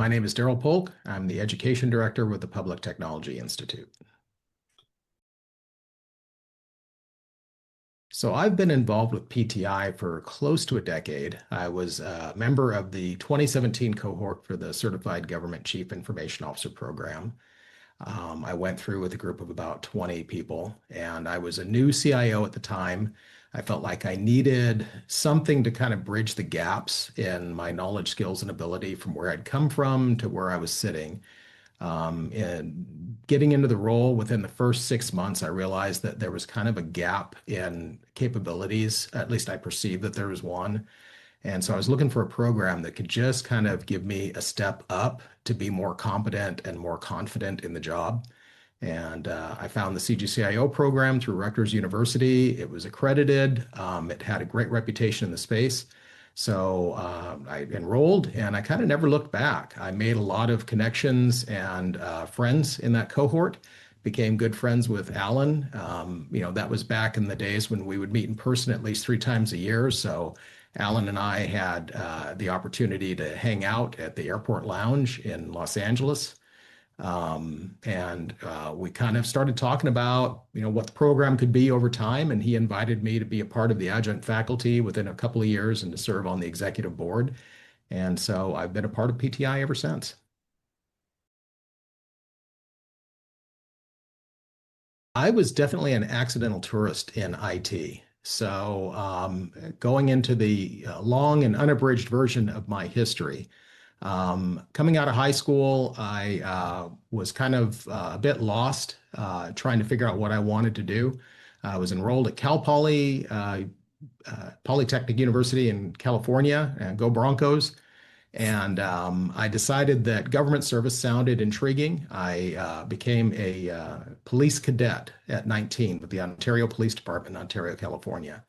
My name is Darryl Polk. I'm the Education Director with the Public Technology Institute. So I've been involved with PTI for close to a decade. I was a member of the 2017 cohort for the Certified Government Chief Information Officer program. I went through with a group of about 20 people, and I was a new CIO at the time. I felt like I needed something to kind of bridge the gaps in my knowledge, skills, and ability from where I'd come from to where I was sitting. And getting into the role within the first 6 months, I realized that there was kind of a gap in capabilities. At least I perceived that there was one. And so I was looking for a program that could just kind of give me a step up to be more competent and more confident in the job. And I found the CGCIO program through Rutgers University. It was accredited. It had a great reputation in the space. So I enrolled and I kind of never looked back. I made a lot of connections and friends in that cohort, became good friends with Alan. That was back in the days when we would meet in person at least 3 times a year. So Alan and I had the opportunity to hang out at the airport lounge in Los Angeles. And we kind of started talking about, what the program could be over time. And he invited me to be a part of the adjunct faculty within a couple of years and to serve on the executive board. And so I've been a part of PTI ever since. I was definitely an accidental tourist in IT. So going into the long and unabridged version of my history, coming out of high school, I was kind of a bit lost, trying to figure out what I wanted to do. I was enrolled at Cal Poly, Polytechnic University in California, and go Broncos. And I decided that government service sounded intriguing. I became a police cadet at 19 with the Ontario Police Department in Ontario, California.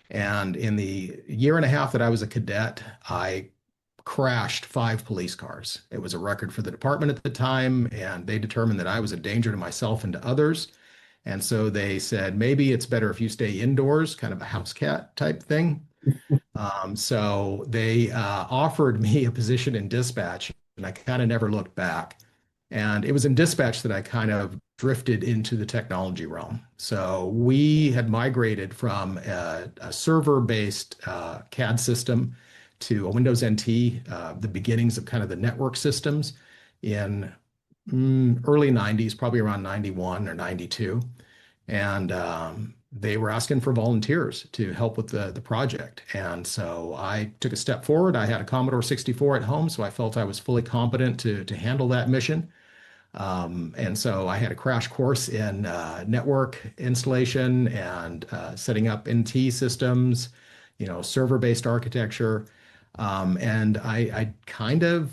And in the year and a half that I was a cadet, I crashed 5 police cars. It was a record for the department at the time, and they determined that I was a danger to myself and to others. And so they said, maybe it's better if you stay indoors, kind of a house cat type thing. So they offered me a position in dispatch, and I kind of never looked back. And it was in dispatch that I kind of drifted into the technology realm. So we had migrated from a server-based CAD system to a Windows NT, the beginnings of kind of the network systems in early 90s, probably around 91 or 92. And they were asking for volunteers to help with the project. And so I took a step forward. I had a Commodore 64 at home, so I felt I was fully competent to handle that mission. And so I had a crash course in network installation and setting up NT systems, server-based architecture. And I kind of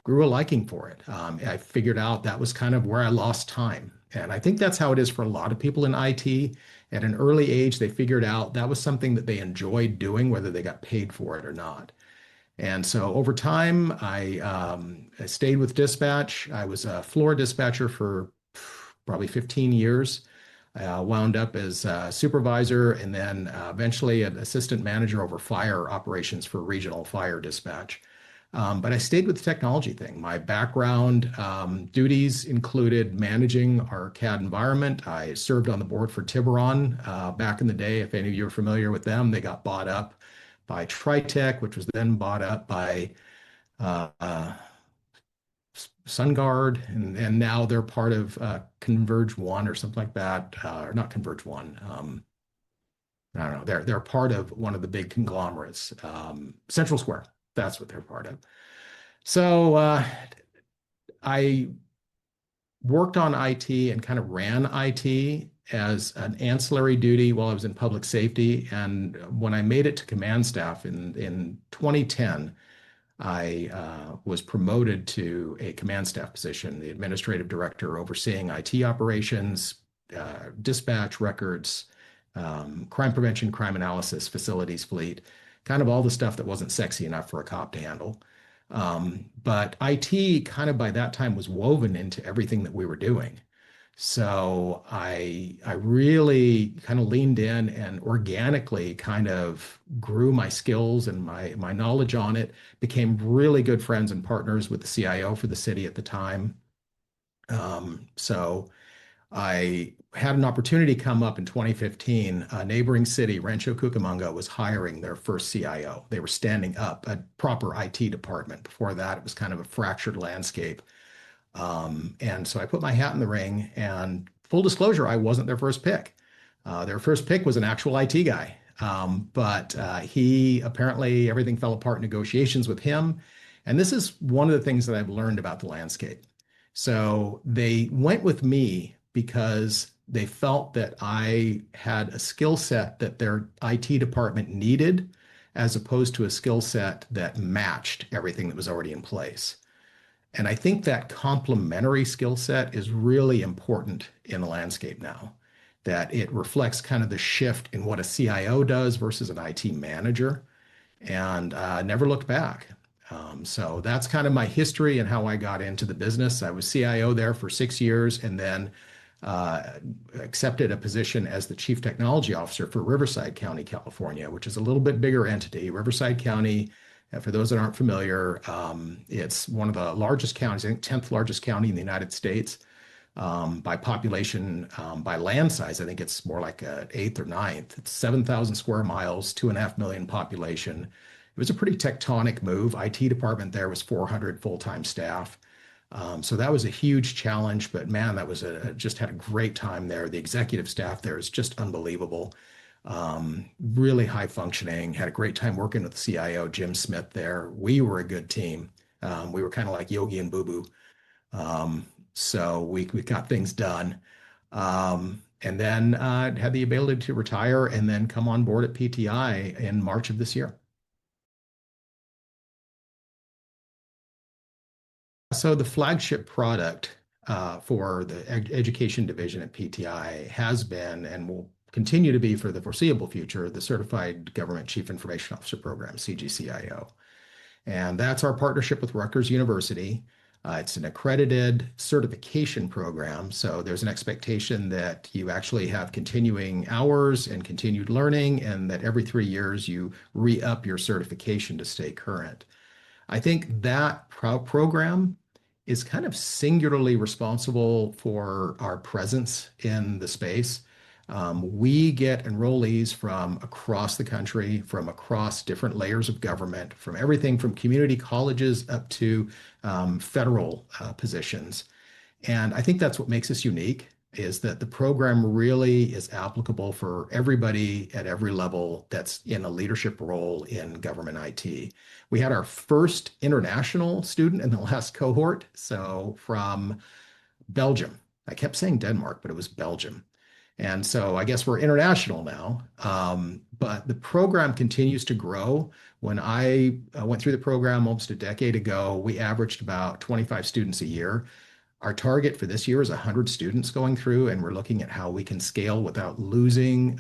grew a liking for it. I figured out that was kind of where I lost time. And I think that's how it is for a lot of people in IT. At an early age, they figured out that was something that they enjoyed doing, whether they got paid for it or not. And so over time, I stayed with dispatch. I was a floor dispatcher for probably 15 years. I wound up as a supervisor and then eventually an assistant manager over fire operations for regional fire dispatch. But I stayed with the technology thing. My background duties included managing our CAD environment. I served on the board for Tiburon back in the day. If any of you are familiar with them, they got bought up by Tritech, which was then bought up by uh, uh, SunGard, and now they're part of Converge One or something like that, or not Converge One. I don't know. They're part of one of the big conglomerates, Central Square. That's what they're part of. So I worked on IT and kind of ran IT as an ancillary duty while I was in public safety. And when I made it to command staff in 2010, I was promoted to a command staff position, the administrative director overseeing IT operations, dispatch records, crime prevention, crime analysis, facilities, fleet, kind of all the stuff that wasn't sexy enough for a cop to handle. But IT kind of by that time was woven into everything that we were doing. So I really kind of leaned in and organically kind of grew my skills and my knowledge on it, became really good friends and partners with the CIO for the city at the time. So I had an opportunity come up in 2015. A neighboring city, Rancho Cucamonga, was hiring their first CIO. They were standing up a proper IT department. Before that, it was kind of a fractured landscape. And so I put my hat in the ring, and full disclosure, I wasn't their first pick. Their first pick was an actual IT guy. But he apparently everything fell apart in negotiations with him. And this is one of the things that I've learned about the landscape. So they went with me because they felt that I had a skill set that their IT department needed, as opposed to a skill set that matched everything that was already in place. And I think that complementary skill set is really important in the landscape now, that it reflects kind of the shift in what a CIO does versus an IT manager, and never looked back. So that's kind of my history and how I got into the business. I was CIO there for 6 years and then uh, accepted a position as the Chief Technology Officer for Riverside County, California, which is a little bit bigger entity. Riverside County, for those that aren't familiar, it's one of the largest counties, I think 10th largest county in the United States by population. By land size, I think it's more like eighth or ninth. It's 7,000 square miles, 2.5 million population. It was a pretty tectonic move. IT department there was 400 full-time staff. So that was a huge challenge, but man, that was just had a great time there. The executive staff there is just unbelievable. Really high functioning, had a great time working with the CIO, Jim Smith there. We were a good team. We were kind of like Yogi and Boo Boo. So we got things done. And then had the ability to retire and then come on board at PTI in March of this year. So the flagship product for the education division at PTI has been and will continue to be for the foreseeable future the Certified Government Chief Information Officer Program, CGCIO. And that's our partnership with Rutgers University. It's an accredited certification program. So there's an expectation that you actually have continuing hours and continued learning, and that every 3 years you re-up your certification to stay current. I think that program is kind of singularly responsible for our presence in the space. We get enrollees from across the country, from across different layers of government, from everything from community colleges up to federal positions. And I think that's what makes us unique is that the program really is applicable for everybody at every level that's in a leadership role in government IT. We had our first international student in the last cohort, so from Belgium. I kept saying Denmark, but it was Belgium. And so I guess we're international now. But the program continues to grow. When I went through the program almost a decade ago, we averaged about 25 students a year. Our target for this year is 100 students going through, and we're looking at how we can scale without losing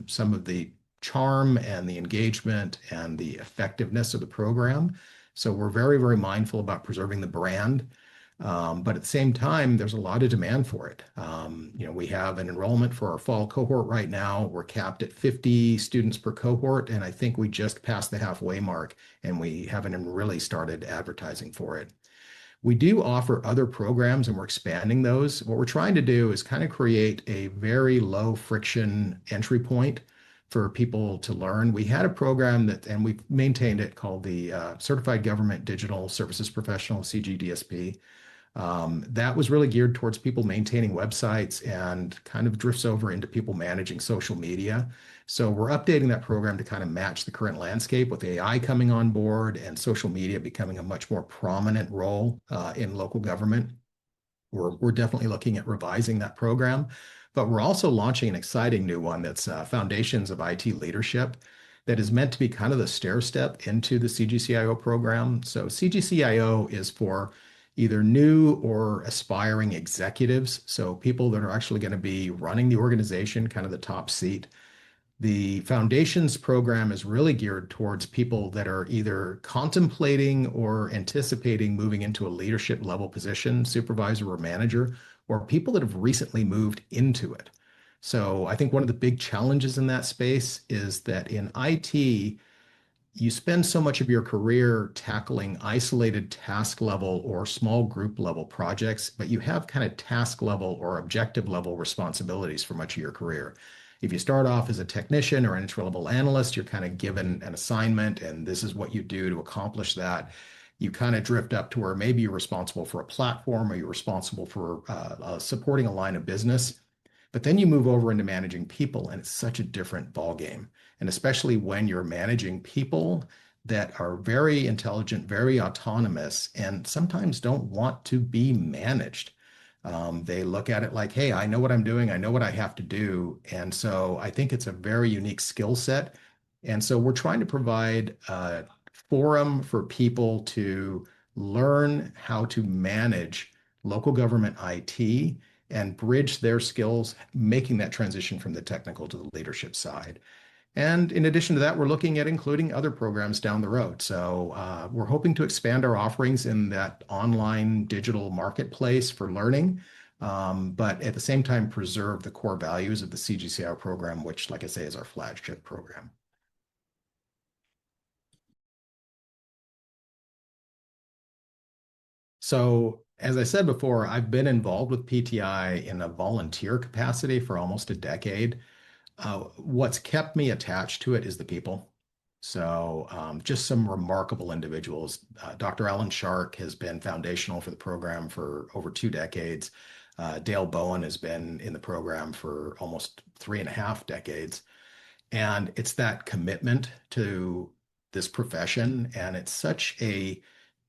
some of the charm and the engagement and the effectiveness of the program. So we're very, very mindful about preserving the brand. But at the same time, there's a lot of demand for it. We have an enrollment for our fall cohort right now. We're capped at 50 students per cohort, and I think we just passed the halfway mark, and we haven't even really started advertising for it. We do offer other programs and we're expanding those. What we're trying to do is kind of create a very low friction entry point for people to learn. We had a program that, and we've maintained it, called the Certified Government Digital Services Professional, CGDSP. That was really geared towards people maintaining websites and kind of drifts over into people managing social media. So we're updating that program to kind of match the current landscape with AI coming on board and social media becoming a much more prominent role in local government. We're definitely looking at revising that program, but we're also launching an exciting new one that's Foundations of IT Leadership that is meant to be kind of the stair step into the CGCIO program. So CGCIO is for either new or aspiring executives, so people that are actually going to be running the organization, kind of the top seat. The Foundations program is really geared towards people that are either contemplating or anticipating moving into a leadership level position, supervisor or manager, or people that have recently moved into it. So I think one of the big challenges in that space is that in IT, you spend so much of your career tackling isolated task level or small group level projects, but you have kind of task level or objective level responsibilities for much of your career. If you start off as a technician or an entry level analyst, you're kind of given an assignment and this is what you do to accomplish that. You kind of drift up to where maybe you're responsible for a platform or you're responsible for supporting a line of business. But then you move over into managing people, and it's such a different ballgame. And especially when you're managing people that are very intelligent, very autonomous, and sometimes don't want to be managed. They look at it like, hey, I know what I'm doing, I know what I have to do. And so I think it's a very unique skill set. And so we're trying to provide a forum for people to learn how to manage local government IT and bridge their skills, making that transition from the technical to the leadership side. And in addition to that, we're looking at including other programs down the road. So we're hoping to expand our offerings in that online digital marketplace for learning, but at the same time, preserve the core values of the CGCIO program, which, like I say, is our flagship program. So, as I said before, I've been involved with PTI in a volunteer capacity for almost a decade. What's kept me attached to it is the people. So, just some remarkable individuals. Dr. Alan Shark has been foundational for the program for over 2 decades. Dale Bowen has been in the program for almost 3.5 decades. And it's that commitment to this profession. And it's such a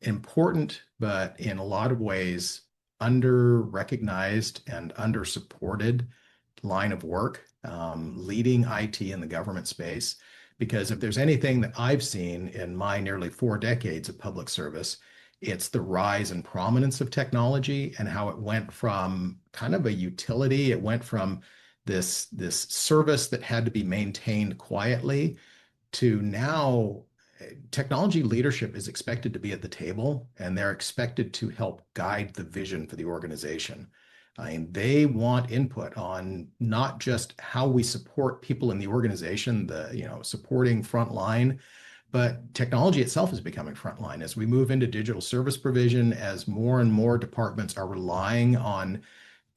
important, but in a lot of ways, under recognized and under supported line of work, leading IT in the government space. Because if there's anything that I've seen in my nearly 4 decades of public service, it's the rise and prominence of technology and how it went from kind of a utility. It went from this service that had to be maintained quietly to now technology leadership is expected to be at the table and they're expected to help guide the vision for the organization. I mean, they want input on not just how we support people in the organization, supporting frontline, but technology itself is becoming frontline as we move into digital service provision, as more and more departments are relying on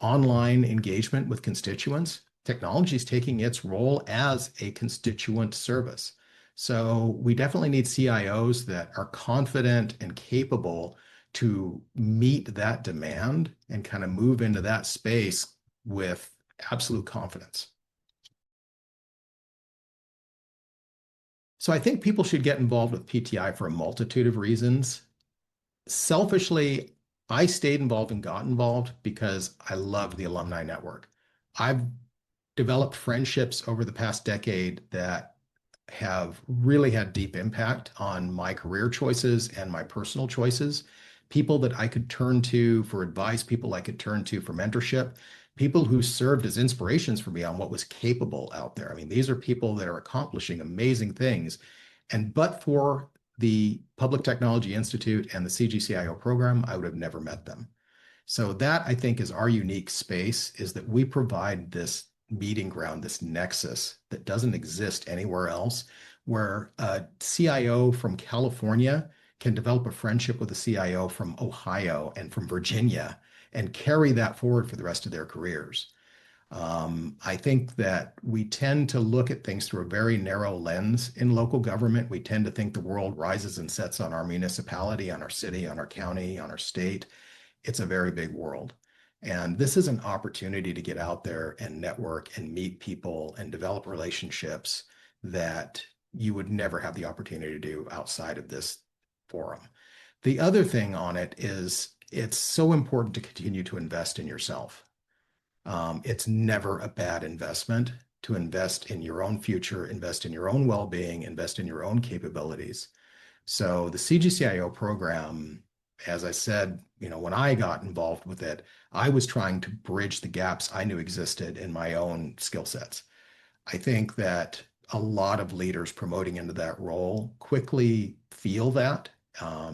online engagement with constituents. Technology is taking its role as a constituent service. So we definitely need CIOs that are confident and capable to meet that demand and kind of move into that space with absolute confidence. So I think people should get involved with PTI for a multitude of reasons. Selfishly, I stayed involved and got involved because I love the alumni network. I've developed friendships over the past decade that have really had deep impact on my career choices and my personal choices. People that I could turn to for advice, people I could turn to for mentorship, people who served as inspirations for me on what was capable out there. I mean, these are people that are accomplishing amazing things. And but for the Public Technology Institute and the CGCIO program, I would have never met them. So that I think is our unique space, is that we provide this meeting ground, this nexus that doesn't exist anywhere else, where a CIO from California can develop a friendship with a CIO from Ohio and from Virginia and carry that forward for the rest of their careers. I think that we tend to look at things through a very narrow lens in local government. We tend to think the world rises and sets on our municipality, on our city, on our county, on our state. It's a very big world. And this is an opportunity to get out there and network and meet people and develop relationships that you would never have the opportunity to do outside of this forum. The other thing on it is it's so important to continue to invest in yourself. It's never a bad investment to invest in your own future, invest in your own well-being, invest in your own capabilities. So the CGCIO program, as I said, when I got involved with it, I was trying to bridge the gaps I knew existed in my own skill sets. I think that a lot of leaders promoting into that role quickly feel that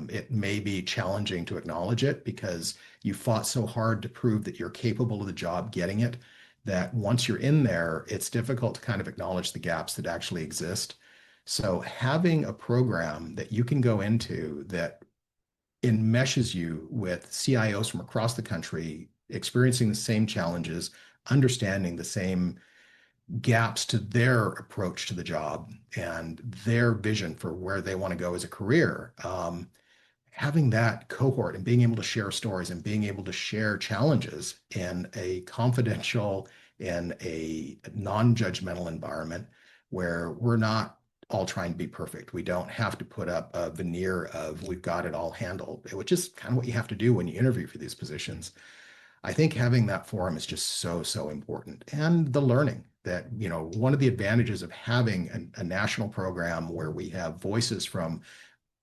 It may be challenging to acknowledge it because you fought so hard to prove that you're capable of the job getting it, that once you're in there, it's difficult to kind of acknowledge the gaps that actually exist. So having a program that you can go into that enmeshes you with CIOs from across the country experiencing the same challenges, understanding the same gaps to their approach to the job and their vision for where they want to go as a career. Having that cohort and being able to share stories and being able to share challenges in a confidential, in a non-judgmental environment where we're not all trying to be perfect. We don't have to put up a veneer of we've got it all handled, which is kind of what you have to do when you interview for these positions. I think having that forum is just so, so important. And the learning that, one of the advantages of having a national program where we have voices from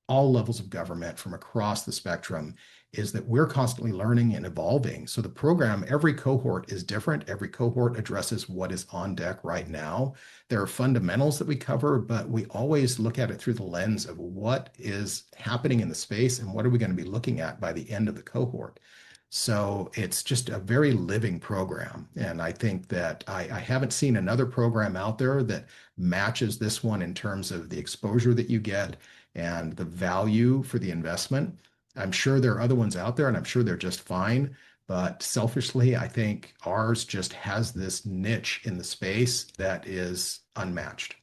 all levels of government from across the spectrum is that we're constantly learning and evolving. So the program, every cohort is different. Every cohort addresses what is on deck right now. There are fundamentals that we cover, but we always look at it through the lens of what is happening in the space and what are we going to be looking at by the end of the cohort. So it's just a very living program. And I think that I haven't seen another program out there that matches this one in terms of the exposure that you get and the value for the investment. I'm sure there are other ones out there, and I'm sure they're just fine. But selfishly, I think ours just has this niche in the space that is unmatched.